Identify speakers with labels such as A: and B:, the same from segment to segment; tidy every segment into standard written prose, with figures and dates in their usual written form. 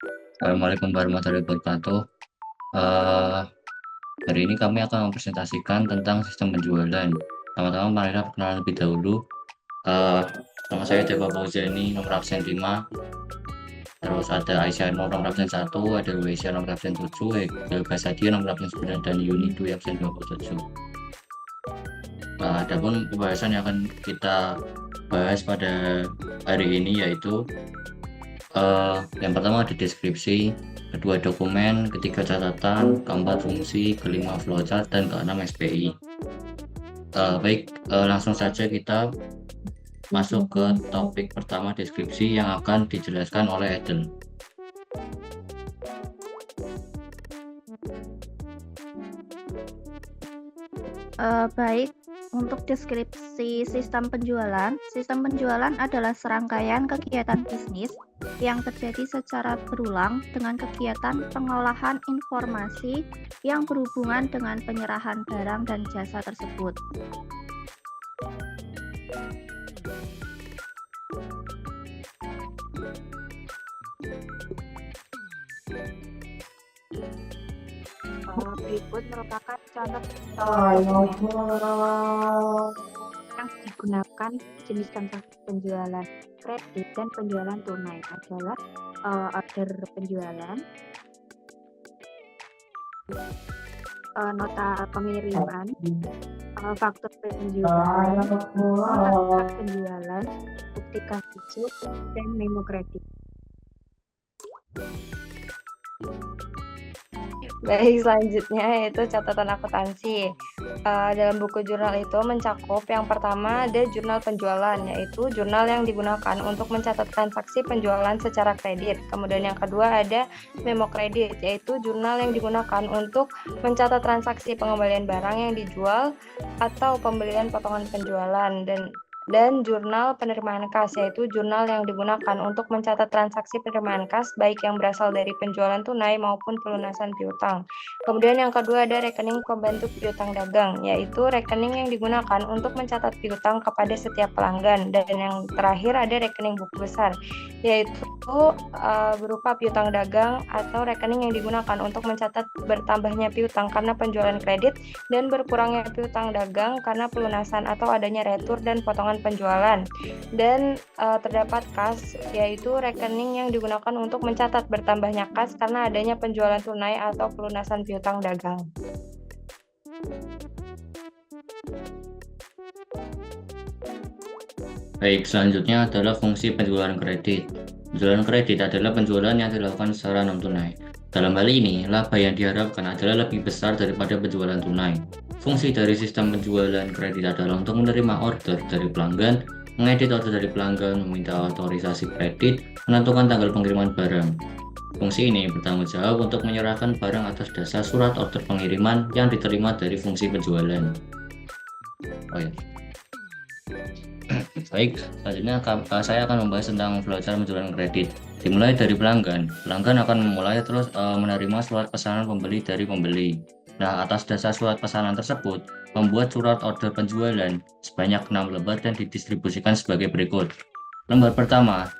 A: Assalamualaikum warahmatullahi wabarakatuh. Eh, Hari ini kami akan mempresentasikan tentang sistem penjualan. Pertama-tama, marilah perkenalan lebih dahulu. Eh, Nama saya Dewa Fauzani, nomor absen 5. Terus ada Aisyah nomor absen 1, ada Luisa nomor absen 7, Helga Sadia nomor absen 9, dan Yuni Dwi absen 27. Adapun pembahasan yang akan kita bahas pada hari ini yaitu yang pertama ada deskripsi, kedua dokumen, ketiga catatan, keempat fungsi, kelima flowchart, dan keenam SPI. Baik, langsung saja kita masuk ke topik pertama, deskripsi yang akan dijelaskan oleh Eden.
B: Baik, untuk deskripsi sistem penjualan adalah serangkaian kegiatan bisnis yang terjadi secara berulang dengan kegiatan pengolahan informasi yang berhubungan dengan penyerahan barang dan jasa tersebut. Berikut merupakan contoh yang digunakan jenis transaksi penjualan kredit dan penjualan tunai adalah order penjualan, nota pengiriman, faktur penjualan, nota penjualan, bukti kasih, dan memo kredit.
C: Baik, selanjutnya yaitu catatan akuntansi. Dalam buku jurnal itu mencakup yang pertama ada jurnal penjualan, yaitu jurnal yang digunakan untuk mencatat transaksi penjualan secara kredit. Kemudian yang kedua ada memo kredit, yaitu jurnal yang digunakan untuk mencatat transaksi pengembalian barang yang dijual atau pembelian potongan penjualan, dan jurnal penerimaan kas, yaitu jurnal yang digunakan untuk mencatat transaksi penerimaan kas baik yang berasal dari penjualan tunai maupun pelunasan piutang. Kemudian yang kedua ada rekening pembantu piutang dagang, yaitu rekening yang digunakan untuk mencatat piutang kepada setiap pelanggan. Dan yang terakhir ada rekening buku besar, yaitu berupa piutang dagang atau rekening yang digunakan untuk mencatat bertambahnya piutang karena penjualan kredit dan berkurangnya piutang dagang karena pelunasan atau adanya retur dan potongan penjualan. Dan terdapat kas, yaitu rekening yang digunakan untuk mencatat bertambahnya kas karena adanya penjualan tunai atau pelunasan piutang dagang.
A: Baik, selanjutnya adalah fungsi penjualan kredit. Penjualan kredit adalah penjualan yang dilakukan secara non-tunai. Dalam hal ini, laba yang diharapkan adalah lebih besar daripada penjualan tunai. Fungsi dari sistem penjualan kredit adalah untuk menerima order dari pelanggan, mengedit order dari pelanggan, meminta otorisasi kredit, menentukan tanggal pengiriman barang. Fungsi ini bertanggung jawab untuk menyerahkan barang atas dasar surat order pengiriman yang diterima dari fungsi penjualan. Baik, selanjutnya saya akan membahas tentang flowchart penjualan kredit. Dimulai dari pelanggan. Pelanggan akan memulai terus menerima surat pesanan pembeli dari pembeli. Nah, atas dasar surat pesanan tersebut, membuat surat order penjualan sebanyak 6 lembar dan didistribusikan sebagai berikut. Lembar pertama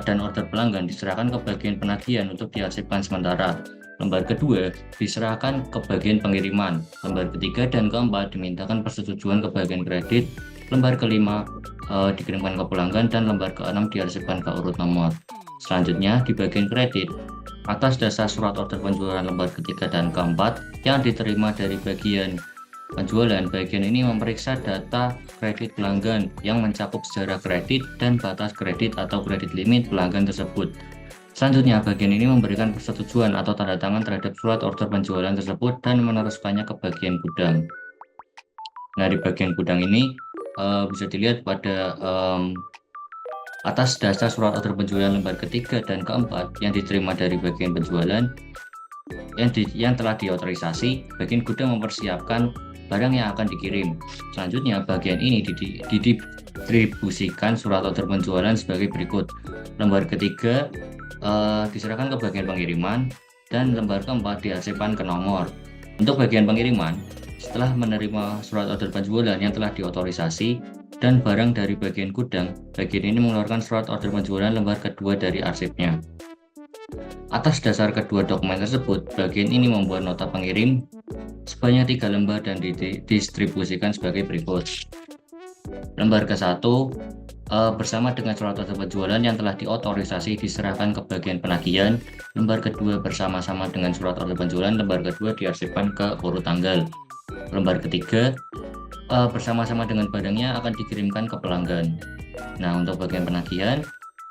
A: dan order pelanggan diserahkan ke bagian penagihan untuk diarsipkan sementara. Lembar kedua diserahkan ke bagian pengiriman. Lembar ketiga dan keempat dimintakan persetujuan ke bagian kredit. Lembar kelima dikirimkan ke pelanggan, dan lembar keenam diarsipkan ke urut nomor. Selanjutnya di bagian kredit, atas dasar surat order penjualan lembar ketiga dan keempat yang diterima dari bagian penjualan, bagian ini memeriksa data kredit pelanggan yang mencakup sejarah kredit dan batas kredit atau kredit limit pelanggan tersebut. Selanjutnya, bagian ini memberikan persetujuan atau tanda tangan terhadap surat order penjualan tersebut dan meneruskannya ke bagian gudang. Nah, di bagian gudang ini bisa dilihat pada atas dasar surat order penjualan lembar ketiga dan keempat yang diterima dari bagian penjualan yang telah diotorisasi, bagian gudang mempersiapkan barang yang akan dikirim. Selanjutnya, bagian ini didistribusikan surat order penjualan sebagai berikut. Lembar ketiga diserahkan ke bagian pengiriman, dan lembar keempat diarsipkan ke nomor. Untuk bagian pengiriman, setelah menerima surat order penjualan yang telah diotorisasi dan barang dari bagian gudang, bagian ini mengeluarkan surat order penjualan lembar kedua dari arsipnya. Atas dasar kedua dokumen tersebut, bagian ini membuat nota pengirim sebanyak 3 lembar dan didistribusikan sebagai berikut. Lembar ke-1 bersama dengan surat order penjualan yang telah diotorisasi diserahkan ke bagian penagihan. Lembar kedua bersama-sama dengan surat order penjualan. Lembar kedua diarsipkan ke urut tanggal. Lembar ketiga bersama-sama dengan barangnya akan dikirimkan ke pelanggan. Nah, untuk bagian penagihan,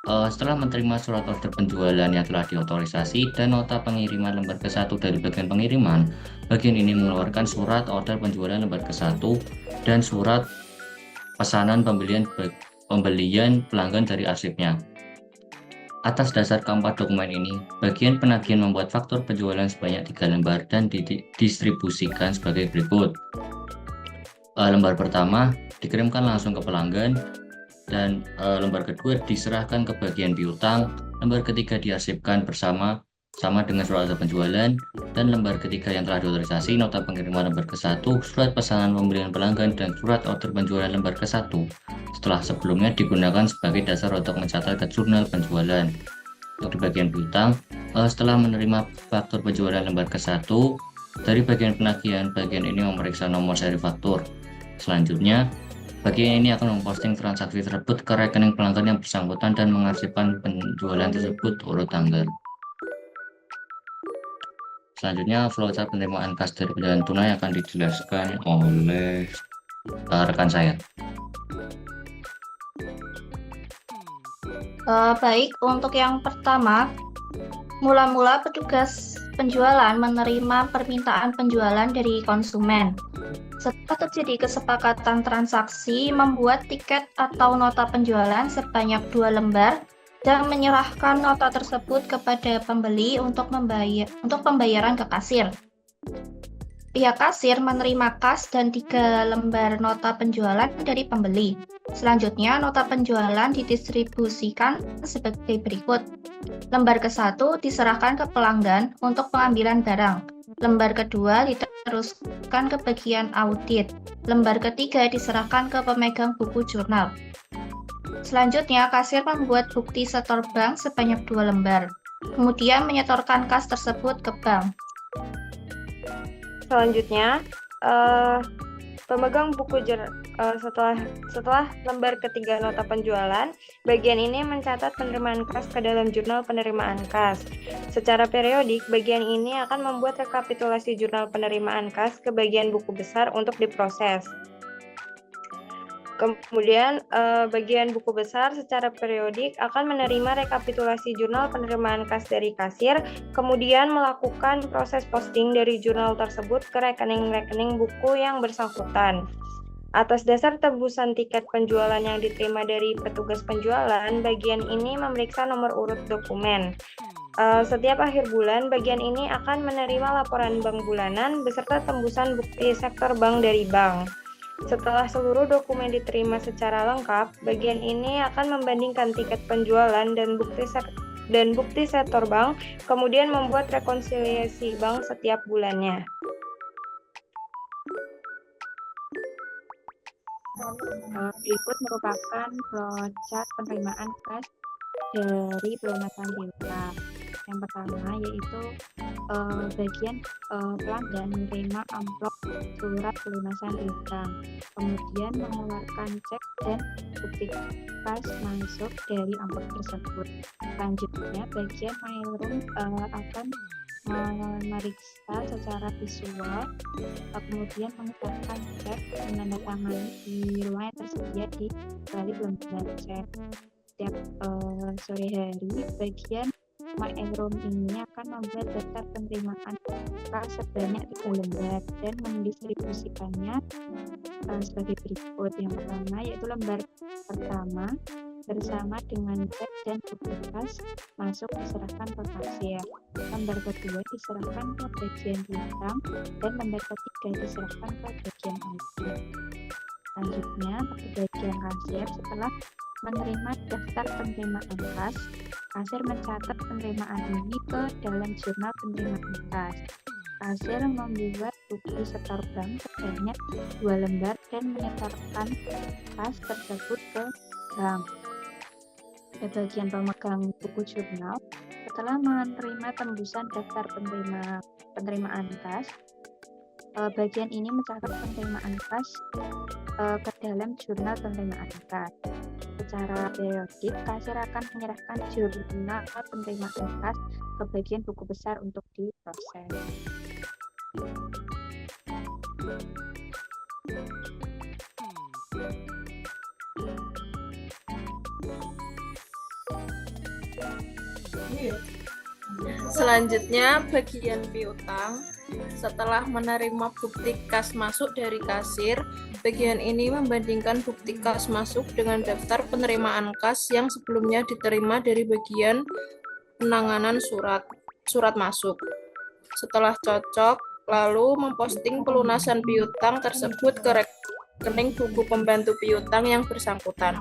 A: setelah menerima surat order penjualan yang telah diotorisasi dan nota pengiriman lembar ke-1 dari bagian pengiriman, bagian ini mengeluarkan surat order penjualan lembar ke-1 dan surat pesanan pembelian pelanggan dari arsipnya. Atas dasar keempat dokumen ini, bagian penagihan membuat faktur penjualan sebanyak 3 lembar dan didistribusikan sebagai berikut. Lembar pertama dikirimkan langsung ke pelanggan, dan lembar kedua diserahkan ke bagian piutang. Lembar ketiga diarsipkan bersama dengan surat order penjualan, dan lembar ketiga yang telah diotorisasi, nota pengiriman lembar ke-1, surat pesanan pembelian pelanggan, dan surat order penjualan lembar ke-1 setelah sebelumnya digunakan sebagai dasar untuk mencatat ke jurnal penjualan. Untuk di bagian piutang, setelah menerima faktur penjualan lembar ke-1 dari bagian penagihan, bagian ini memeriksa nomor seri faktur. Selanjutnya, bagian ini akan memposting transaksi tersebut ke rekening pelanggan yang bersangkutan dan mengarsipkan penjualan tersebut urut tanggal. Selanjutnya, flowchart penerimaan kas dari penjualan tunai akan dijelaskan oleh rekan saya.
B: Baik, untuk yang pertama, mula-mula petugas penjualan menerima permintaan penjualan dari konsumen. Setelah terjadi kesepakatan transaksi, membuat tiket atau nota penjualan sebanyak 2 lembar dan menyerahkan nota tersebut kepada pembeli untuk pembayaran ke kasir. Pihak kasir menerima kas dan 3 lembar nota penjualan dari pembeli. Selanjutnya, nota penjualan didistribusikan sebagai berikut. Lembar ke-1 diserahkan ke pelanggan untuk pengambilan barang. Lembar kedua diteruskan ke bagian audit. Lembar ketiga diserahkan ke pemegang buku jurnal. Selanjutnya, kasir membuat bukti setor bank sebanyak 2 lembar. Kemudian menyetorkan kas tersebut ke bank.
C: Selanjutnya, pemegang buku setelah lembar ketiga nota penjualan, bagian ini mencatat penerimaan kas ke dalam jurnal penerimaan kas. Secara periodik, bagian ini akan membuat rekapitulasi jurnal penerimaan kas ke bagian buku besar untuk diproses. Kemudian, bagian buku besar secara periodik akan menerima rekapitulasi jurnal penerimaan kas dari kasir, kemudian melakukan proses posting dari jurnal tersebut ke rekening-rekening buku yang bersangkutan. Atas dasar tebusan tiket penjualan yang diterima dari petugas penjualan, bagian ini memeriksa nomor urut dokumen. Setiap akhir bulan, bagian ini akan menerima laporan bank bulanan beserta tembusan bukti sektor bank dari bank. Setelah seluruh dokumen diterima secara lengkap, bagian ini akan membandingkan tiket penjualan dan bukti sektor bank, kemudian membuat rekonsiliasi bank setiap bulannya.
D: Berikut merupakan flowchart penerimaan kas dari pelunasan piutang. Yang pertama yaitu bagian pelanggan menerima amplop surat pelunasan piutang, kemudian mengeluarkan cek dan bukti kas masuk dari amplop tersebut. Selanjutnya, bagian mailroom akan memeriksa secara visual, kemudian mengucapkan cek menandatangani di ruang yang tersedia di balik lembar cek. Setiap sore hari, bagian mailroom ini akan membuat daftar penerimaan kas sebanyak 3 lembar dan mendistribusikannya sebagai berikut. Yang pertama yaitu lembar pertama bersama dengan cek dan bukti kas masuk diserahkan ke kasir. Lembar kedua diserahkan ke bagian piutang dan lembar ketiga diserahkan ke bagian audit. Selanjutnya, ke bagian kasir setelah menerima daftar penerimaan kas, kasir mencatat penerimaan ini ke dalam jurnal penerimaan kas. Kasir membuat bukti setor bank sebanyak 2 lembar dan menyetorkan kas tersebut ke bank. Pada bagian pemegang buku jurnal, Setelah menerima tembusan daftar penerimaan kas, bagian ini mencatat penerimaan kas ke dalam jurnal penerimaan kas. Secara periodik, kasir akan menyerahkan jurnal penerimaan kas ke bagian buku besar untuk diproses.
E: Selanjutnya, bagian piutang. Setelah menerima bukti kas masuk dari kasir, bagian ini membandingkan bukti kas masuk dengan daftar penerimaan kas yang sebelumnya diterima dari bagian penanganan surat masuk. Setelah cocok, lalu memposting pelunasan piutang tersebut ke rekening buku pembantu piutang yang bersangkutan.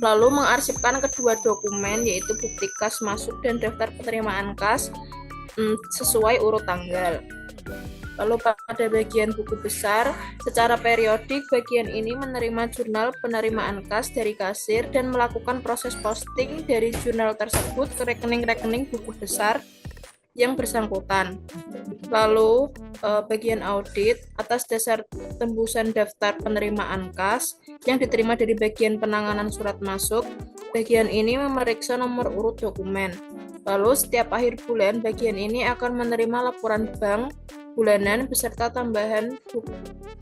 E: Lalu mengarsipkan kedua dokumen, yaitu bukti kas masuk dan daftar penerimaan kas sesuai urut tanggal. Lalu pada bagian buku besar, secara periodik bagian ini menerima jurnal penerimaan kas dari kasir dan melakukan proses posting dari jurnal tersebut ke rekening-rekening buku besar yang bersangkutan. Lalu bagian audit atas dasar tembusan daftar penerimaan kas yang diterima dari bagian penanganan surat masuk, bagian ini memeriksa nomor urut dokumen. Lalu setiap akhir bulan, bagian ini akan menerima laporan bank bulanan beserta tambahan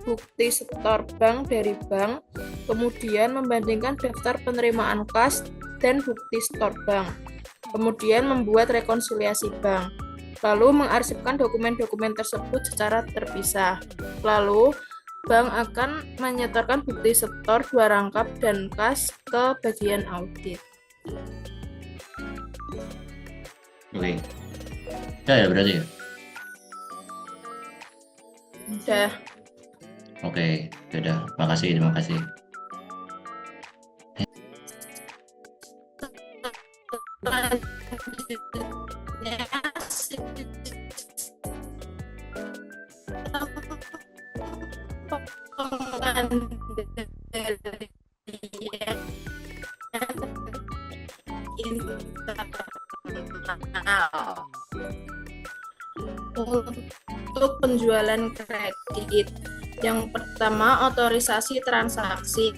E: bukti setor bank dari bank, kemudian membandingkan daftar penerimaan kas dan bukti setor bank, kemudian membuat rekonsiliasi bank, lalu mengarsipkan dokumen-dokumen tersebut secara terpisah. Lalu, bank akan menyetorkan bukti setor 2 rangkap dan kas ke bagian audit.
A: Oke. Ya berarti ya.
E: Udah.
A: Oke, sudah. Terima kasih.
E: Untuk penjualan kredit, yang pertama otorisasi transaksi.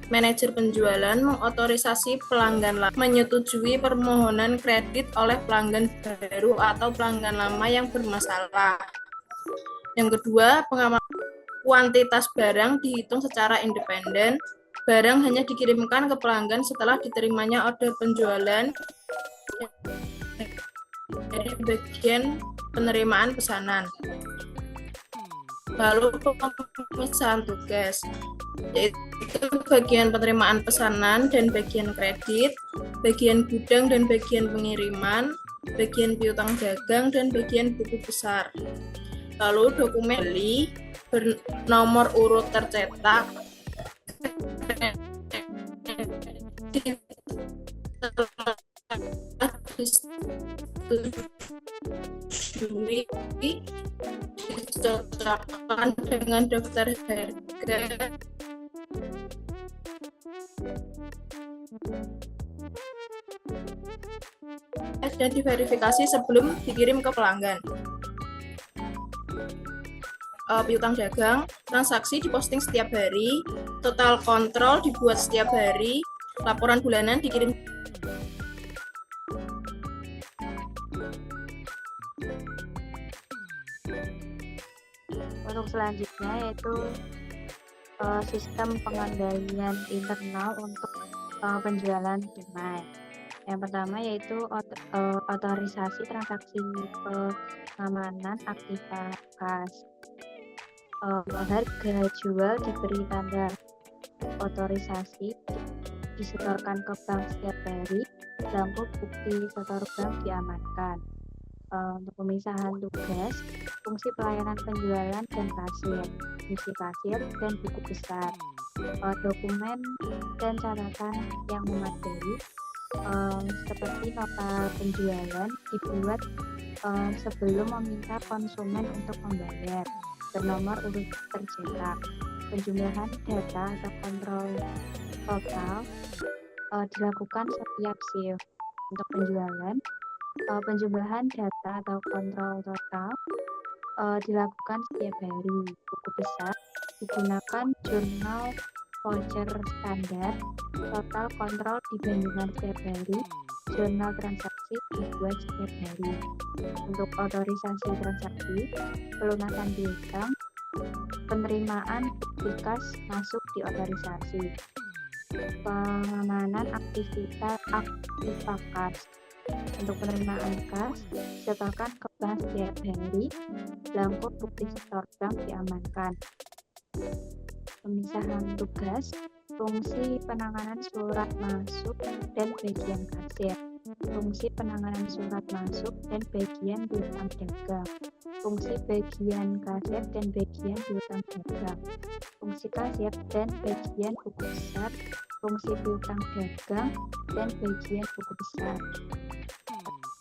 E: Manajer penjualan mengotorisasi pelanggan lama menyetujui permohonan kredit oleh pelanggan baru atau pelanggan lama yang bermasalah. Yang kedua, pengawasan kuantitas barang dihitung secara independen. Barang hanya dikirimkan ke pelanggan setelah diterimanya order penjualan dari bagian penerimaan pesanan. Lalu pemisahan tugas, yaitu bagian penerimaan pesanan dan bagian kredit, bagian gudang dan bagian pengiriman, bagian piutang dagang dan bagian buku besar. Lalu dokumen beli bernomor urut tercetak disetujui dicocokkan dengan daftar harga dan diverifikasi sebelum dikirim ke pelanggan. Piutang dagang, transaksi diposting setiap hari, total kontrol dibuat setiap hari, laporan bulanan dikirim.
D: Untuk selanjutnya yaitu sistem pengendalian internal untuk penjualan tunai. Yang pertama yaitu otorisasi transaksi pengamanan aktivitas. Harga jual diberi tanda otorisasi, disetorkan ke bank setiap hari, lampu bukti setor bank diamankan. Untuk pemisahan tugas, fungsi pelayanan penjualan dan kasir, misi kasir dan buku besar, dokumen dan catatan yang memadai, seperti nota penjualan dibuat sebelum meminta konsumen untuk membayar, bernomor urut tercetak, penjumlahan data atau kontrol total dilakukan setiap shift. Untuk penjualan, penjumlahan data atau kontrol total dilakukan setiap hari. Buku besar digunakan jurnal voucher standar, total kontrol dibandingkan setiap hari, jurnal transaksi dibuat setiap hari. Untuk otorisasi transaksi, pelunasan piutang, penerimaan bukti kas masuk di otorisasi, pengamanan aktivitas kas. Untuk penerimaan kas, setorkan ke bank setiap hari, belangko bukti setor bank diamankan. Pemisahan tugas, fungsi penanganan surat masuk dan bagian kasir, fungsi penanganan surat masuk dan bagian piutang dagang, fungsi bagian kasir dan bagian piutang dagang, fungsi kasir dan bagian buku besar, fungsi piutang dagang dan bagian buku besar.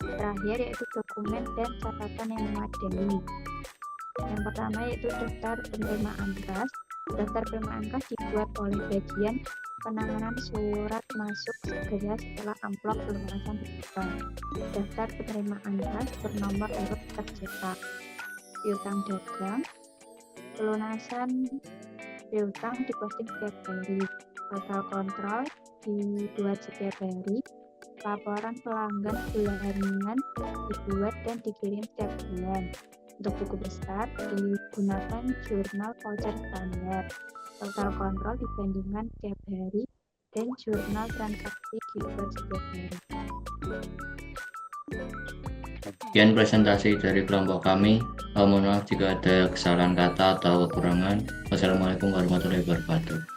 D: Terakhir yaitu dokumen dan catatan yang memadai. Yang pertama yaitu daftar penerimaan kas. Daftar penerimaan kas dibuat oleh bagian penanganan surat masuk segera setelah amplop pelunasan terbuka. Daftar penerimaan kas bernomor urut tercetak. Piutang dagang, pelunasan piutang diposting setiap hari. Total kontrol dibuat setiap hari. Laporan pelanggan bulanan dibuat dan dikirim setiap bulan. Untuk buku besar digunakan jurnal voucher standar. Total kontrol dibandingkan setiap hari dan jurnal transaksi dibuat setiap hari.
A: Sekian presentasi dari kelompok kami. Mohon maaf jika ada kesalahan kata atau kekurangan. Wassalamualaikum warahmatullahi wabarakatuh.